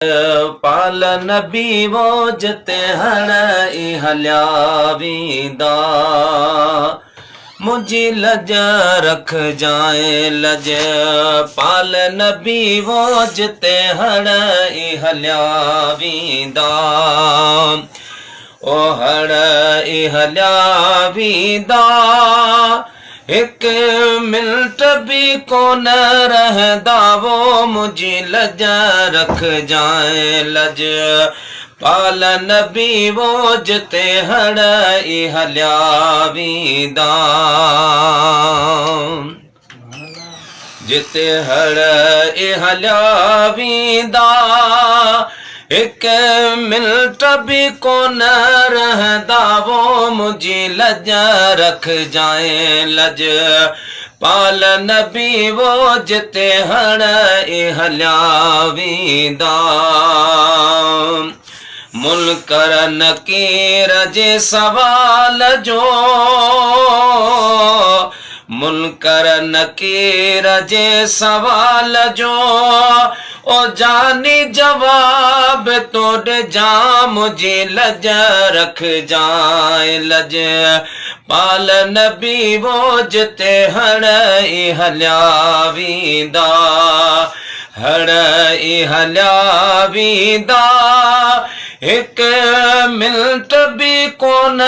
पाल नबी वो जते हड़ हलिया वींदा मुझी लज रख जाए लज पाल नबी वो जते हड़ हलिया वींदा ओ हड़ हलिया वींदा एक मिनट भी कोन रहंदा वो मुझी लज रख जाए लज पाल नबी वो जते हड़ हलिया वींदा जिते हड़ हलिया वींदा एक मिनट भी कोन रहंदा वो मुझी लज रख जाए लज पाल नबी वो जिते हड़ हलिया वींदा मुनकर नकीर जे सवाल जो मुनकर नकीर जे सवाल जो ओ जानी जवाब तोड़ जा मुझे लज रख जाए लज पाल नबी वो जते हड़ हलिया वींदा हड़ हलिया वींदा एक मिनट भी कोन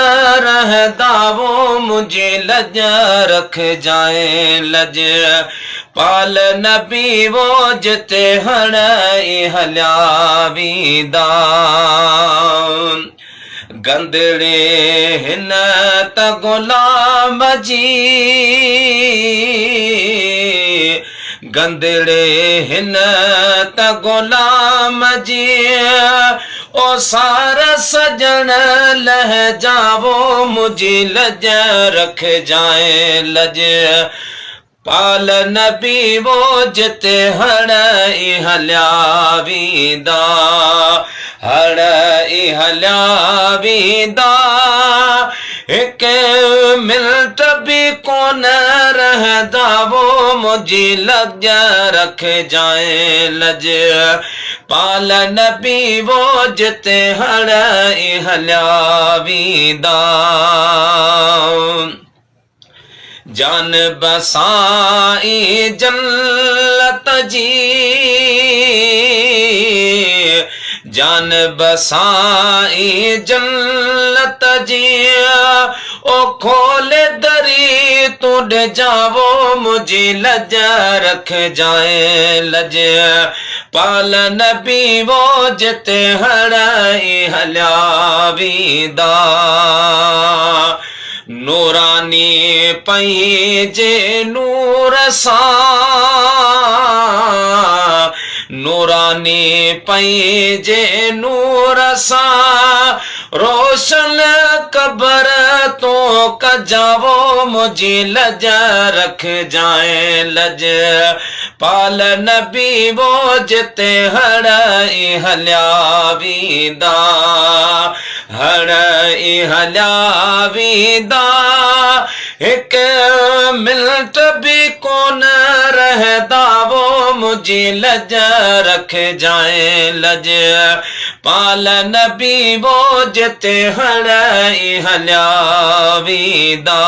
रहंदा वो मुझे लज रख जाए लज पाल नबी वो जते हड़ हलिया वींदा गंदड़े हिन त गुलाम जी गंदड़े हिन त गुलाम जी ओ सार सजन लह जावो मुझी लज रख जाए लज पाल नबी वो जते हड़ हलिया वींदा हड़ हलिया वींदा एक मिनट भी कोन रहंदा वो मुझी लज रख जाए लज पाल नबी वो जते हड़ हलिया वींदा जान बसाई जन्नत जी जान बसाई जन्नत जी ओ खोले दरी तुड जावो मुझी लज रख जाए लज पाल नबी वो जते हड़ हलिया वींदा नूरानी पई जे नूर सां नूरानी पई जे नूर सां रोशन कबर तो कजावो मुझी लज रख जाए लज पाल नबी वो जते हड़ हलिया वींदा हड़ हलिया वींदा एक मिनट भी कोन रहंदा वो मुझी लज रख जाए लज पाल नबी वो जते हड़ हलिया वींदा।